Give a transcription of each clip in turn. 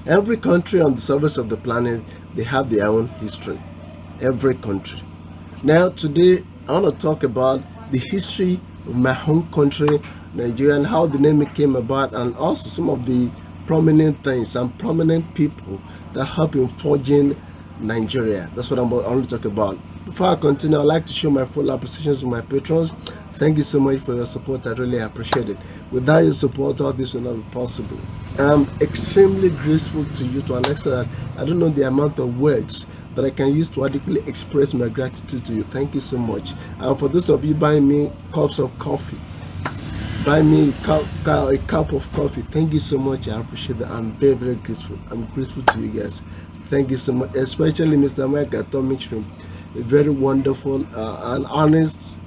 Every country on the surface of the planet, they have their own history. Every country. Now, today, I want to talk about the history of my home country, Nigeria, and how the name came about, and also some of the prominent things and prominent people that help in forging Nigeria. That's what I want to talk about. Before I continue, I'd like to show my full appreciation to my patrons. Thank you so much for your support. I really appreciate it. Without your support, all this will not be possible. I'm extremely grateful to you to an extent that I don't know the amount of words that I can use to adequately express my gratitude to you. Thank you so much. And for those of you buying me cups of coffee, buy me a cup of coffee. Thank you so much. I appreciate that. I'm very, very grateful. I'm grateful to you guys. Thank you so much, especially Mr. Mike Atomic, a very wonderful and honest,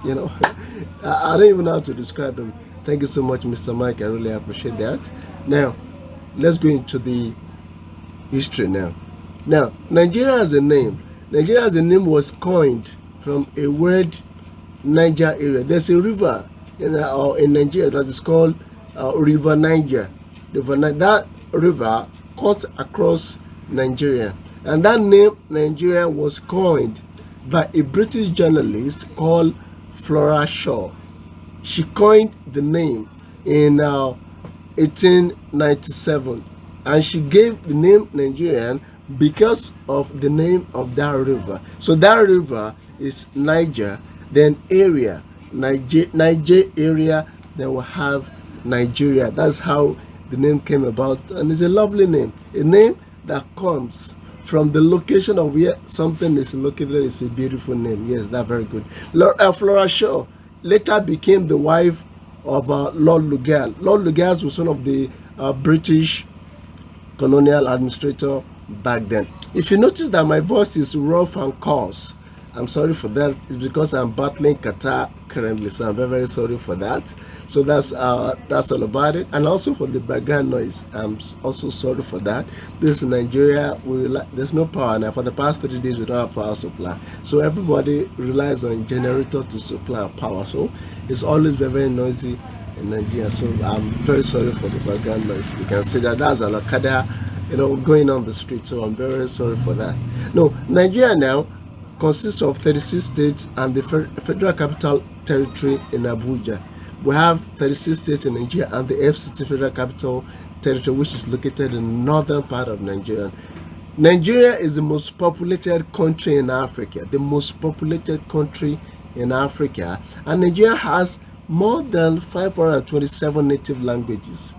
I don't even know how to describe him. Thank you so much, Mr. Mike. I really appreciate that. Now, let's go into the history now. Now, Nigeria as a name. Nigeria as a name was coined from a word, Niger area. There's a river in Nigeria that is called River Niger. That river cuts across Nigeria. And that name, Nigeria, was coined by a British journalist called Flora Shaw. She coined the name in 1897, and she gave the name Nigerian because of the name of that river. So that river is Niger, then area, Niger area, then we'll have Nigeria. That's how the name came about, and it's a lovely name, a name that comes from the location of where something is located. Is a beautiful name. Yes, that's very good. Flora Shaw later became the wife of Lord Lugal. Lord Lugal was one of the British colonial administrator back then. If you notice that my voice is rough and coarse, I'm sorry for that. It's because I'm battling Qatar currently, so I'm very, very sorry for that. So that's all about it. And also for the background noise, I'm also sorry for that. This is Nigeria. There's no power now. For the past 3 days, we don't have power supply. So everybody relies on generator to supply power. So it's always very, very noisy in Nigeria. So I'm very sorry for the background noise. You can see that that's an Okada, going on the street. So I'm very, very sorry for that. No, Nigeria now consists of 36 states and the Federal Capital Territory in Abuja. We have 36 states in Nigeria and the FCT Federal Capital Territory, which is located in the northern part of Nigeria. Nigeria is the most populated country in Africa, the most populated country in Africa, and Nigeria has more than 527 native languages.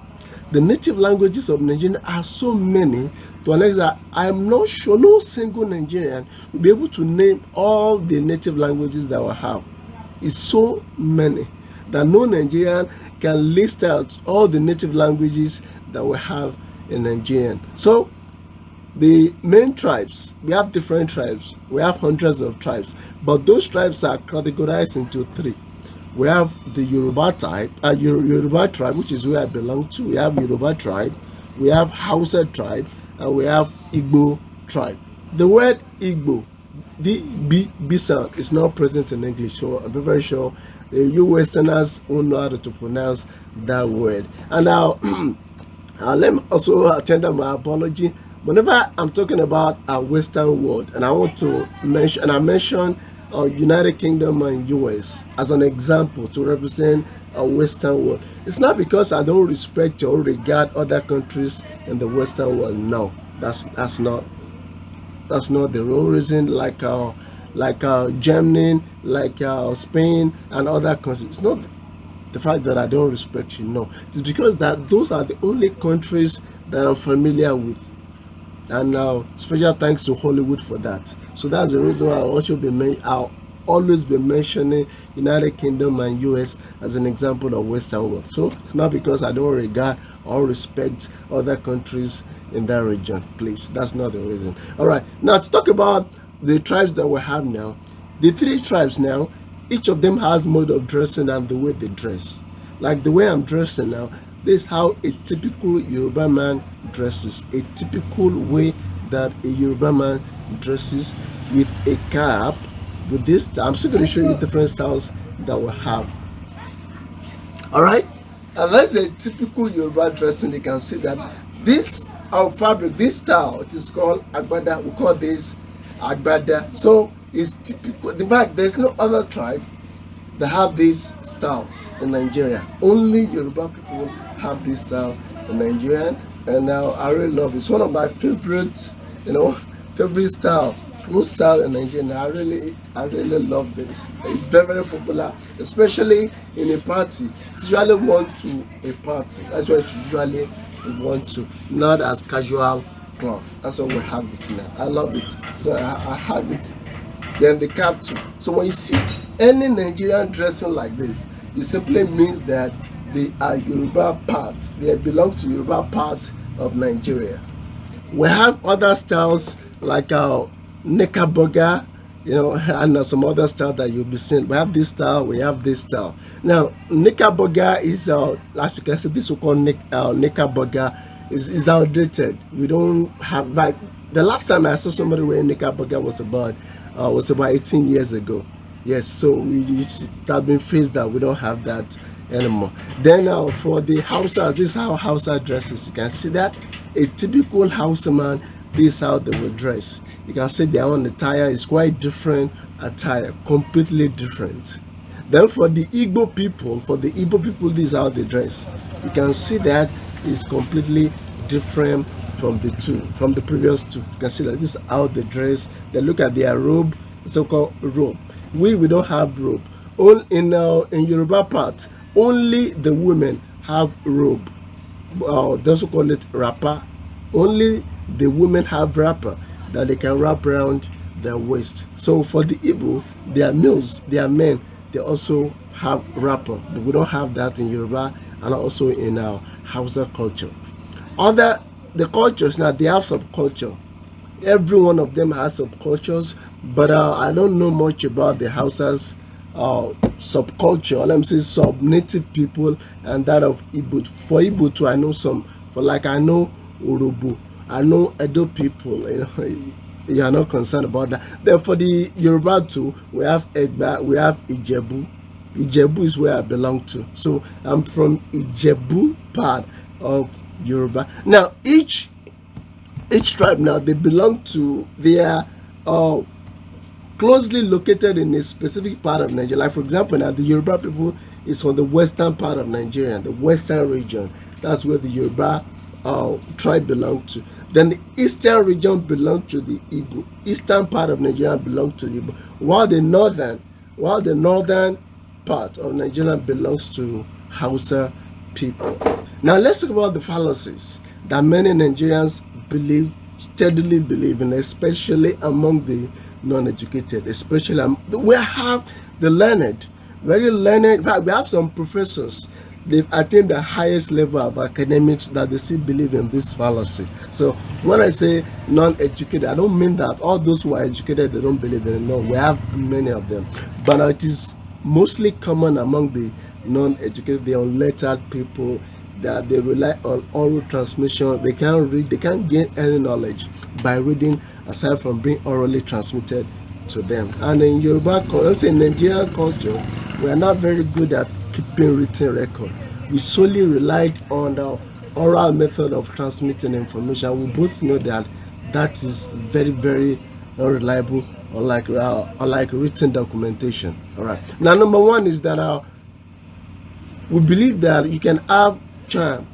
The native languages of Nigeria are so many to an extent that I'm not sure no single Nigerian will be able to name all the native languages that we have. It's so many that no Nigerian can list out all the native languages that we have in Nigerian. So the main tribes, we have different tribes. We have hundreds of tribes, but those tribes are categorized into three. We have the Yoruba tribe, which is where I belong to. We have Yoruba tribe, we have Hausa tribe, and we have Igbo tribe. The word Igbo, the B sound, is not present in English, so I'm very sure you Westerners won't know how to pronounce that word. And now, let me also tender my apology. Whenever I'm talking about a Western world, and I want to mention, and I mention United Kingdom and US as an example to represent a Western world, it's not because I don't respect or regard other countries in the Western world. No, that's not the real reason. Like Germany, like Spain and other countries. It's not the fact that I don't respect you. No, it's because that those are the only countries that I'm familiar with. And now, special thanks to Hollywood for that. So that's the reason why I'll always be mentioning United Kingdom and US as an example of Western world. So it's not because I don't regard or respect other countries in that region. Please, that's not the reason. All right, now to talk about the tribes that we have now, the three tribes now, each of them has mode of dressing and the way they dress. Like the way I'm dressing now, this is how a typical Yoruba man dresses. A typical way that a Yoruba man dresses, with a cap, with this. I'm still going to show you different styles that we have. All right, and that's a typical Yoruba dressing. You can see that this our fabric, this style, it is called agbada. We call this agbada. So it's typical. In fact, there's no other tribe that have this style in Nigeria. Only Yoruba people have this style in Nigeria, and now I really love it. It's one of my favorite, favorite style. Most style in Nigeria. I really love this. It's very, very popular, especially in a party. It's usually worn to a party. That's why it's usually worn to, not as casual cloth. That's what we have it now. I love it. So I have it. Then the cap too. So when you see any Nigerian dressing like this, it simply means that they are Yoruba part. They belong to Yoruba part of Nigeria. We have other styles like our knickerbocker, and some other style that you'll be seeing. We have this style, we have this style. Now, knickerbocker is, as you can see, this we call knickerbocker is outdated. We don't have, like, the last time I saw somebody wearing knickerbocker was about 18 years ago. Yes, so it has been phased out. We don't have that anymore. Then for the Hausa, this is how Hausa dresses. You can see that a typical Hausa man, this is how they will dress. You can see their own attire is quite different attire, completely different. Then for the Igbo people, this is how they dress. You can see that it's completely different from the previous two. You can see that this is how they dress. They look at their robe, so-called robe. We don't have robe. All in Yoruba part, only the women have robe. They also call it wrapper. Only the women have wrapper that they can wrap around their waist. So for the Igbo, their males, their men, they also have wrapper. But we don't have that in Yoruba and also in our Hausa culture. The cultures now, they have subculture. Every one of them has subcultures, but I don't know much about the Hausa's subculture. Let me say sub-native people and that of Igbo. For Igbo too, I know some. I know Urubu, I know Edo people. You are not concerned about that. Then for the Yoruba too, we have Egba, we have Ijebu. Ijebu is where I belong to. So I'm from Ijebu part of Yoruba. Now each tribe now, they are closely located in a specific part of Nigeria. Like for example, now the Yoruba people is on the western part of Nigeria, the western region. That's where the Yoruba tribe belong to. Then the eastern region belongs to the Igbo. Eastern part of Nigeria belongs to the Igbo, while the northern part of Nigeria belongs to Hausa people. Now let's talk about the fallacies that many Nigerians steadily believe in, especially among the non-educated. Especially we have the learned, very learned. In fact, we have some professors. They've attained the highest level of academics that they still believe in this fallacy. So when I say non-educated, I don't mean that all those who are educated, they don't believe in it. No, we have many of them. But it is mostly common among the non-educated, the unlettered people, that they rely on oral transmission. They can't read, they can't gain any knowledge by reading aside from being orally transmitted to them. And in Yoruba culture, in Nigerian culture, we are not very good at keeping written record. We solely relied on the oral method of transmitting information. We both know that that is very, very unreliable, unlike written documentation. All right. Now, number one is that we believe that you can have a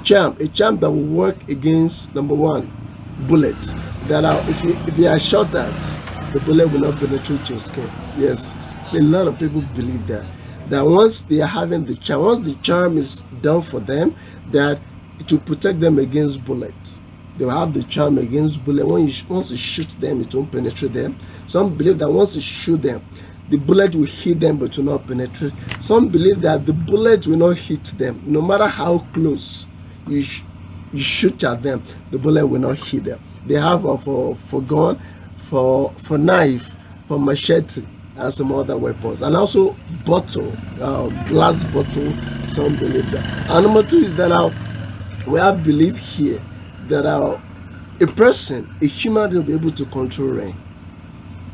charm that will work against, number one, bullets. That if you are shot at, the bullet will not penetrate your skin. Yes, a lot of people believe that once they are having the charm, once the charm is done for them, that it will protect them against bullets. They will have the charm against bullet. Once you shoot them, it won't penetrate them. Some believe that once you shoot them, the bullet will hit them but will not penetrate. Some believe that the bullet will not hit them. No matter how close you shoot at them, the bullet will not hit them. They have for gun, for knife, for machete, and some other weapons. And also bottle, glass bottle, some believe that. And number two is that we have belief here that a person, a human being, will be able to control rain.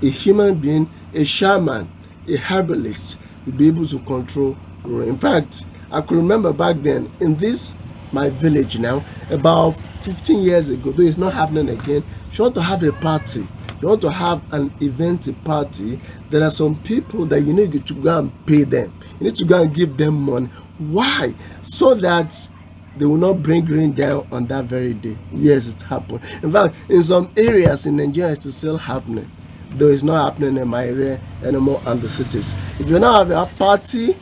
A human being, a shaman, a herbalist will be able to control rain. In fact, I could remember back then in this my village now about 15 years ago, though it's not happening again. If you want to have a party, you want to have an event, a party, there are some people that you need to go and pay them. You need to go and give them money. Why? So that they will not bring rain down on that very day. Yes, it happened. In fact, in some areas in Nigeria, it's still happening, though it's not happening in my area anymore and the cities. If you now have a party,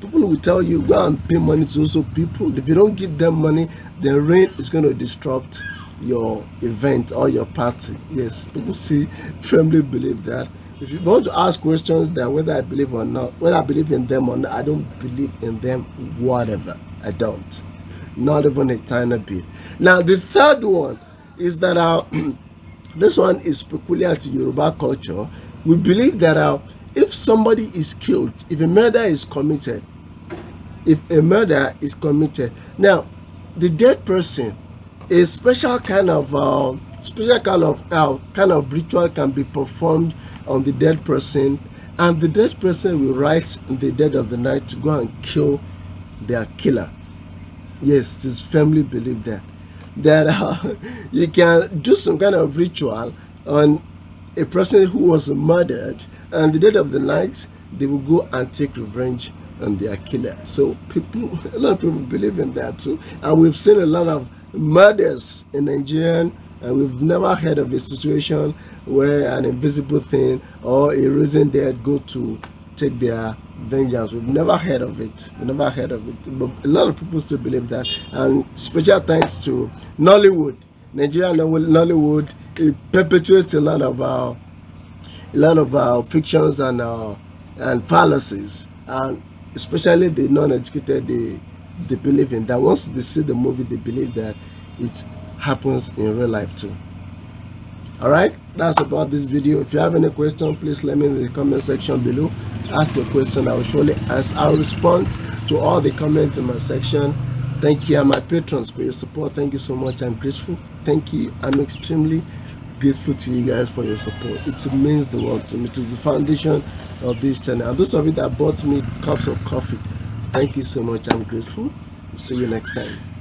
people will tell you go and pay money to also people. If you don't give them money, the rain is going to disrupt your event or your party. Yes, people firmly believe that. If you want to ask questions that whether I believe or not, whether I believe in them or not, I don't believe in them, whatever. I don't. Not even a tiny bit. Now, the third one is that this one is peculiar to Yoruba culture. We believe that if somebody is killed, if a murder is committed, now the dead person, a special kind of ritual can be performed on the dead person, and the dead person will rise in the dead of the night to go and kill their killer. Yes, it is firmly believed that you can do some kind of ritual on a person who was murdered, and the dead of the night they will go and take revenge on their killer. So a lot of people believe in that too, and we've seen a lot of murders in Nigerian, and we've never heard of a situation where an invisible thing or a risen dead go to take their vengeance. We've never heard of it. But a lot of people still believe that, and special thanks to Nollywood. Nigerian Nollywood, it perpetuates a lot of fictions and fallacies, and especially the non-educated, they believe in that. Once they see the movie, they believe that it happens in real life too. All right, that's about this video. If you have any question, please let me in the comment section below. Ask a question, I will surely answer. I'll respond to all the comments in my section. Thank you, and my patrons, for your support. Thank you so much. I'm grateful. Thank you. I'm extremely grateful to you guys for your support. It means the world to me. It is the foundation of this channel. And those of you that bought me cups of coffee, thank you so much. I'm grateful. See you next time.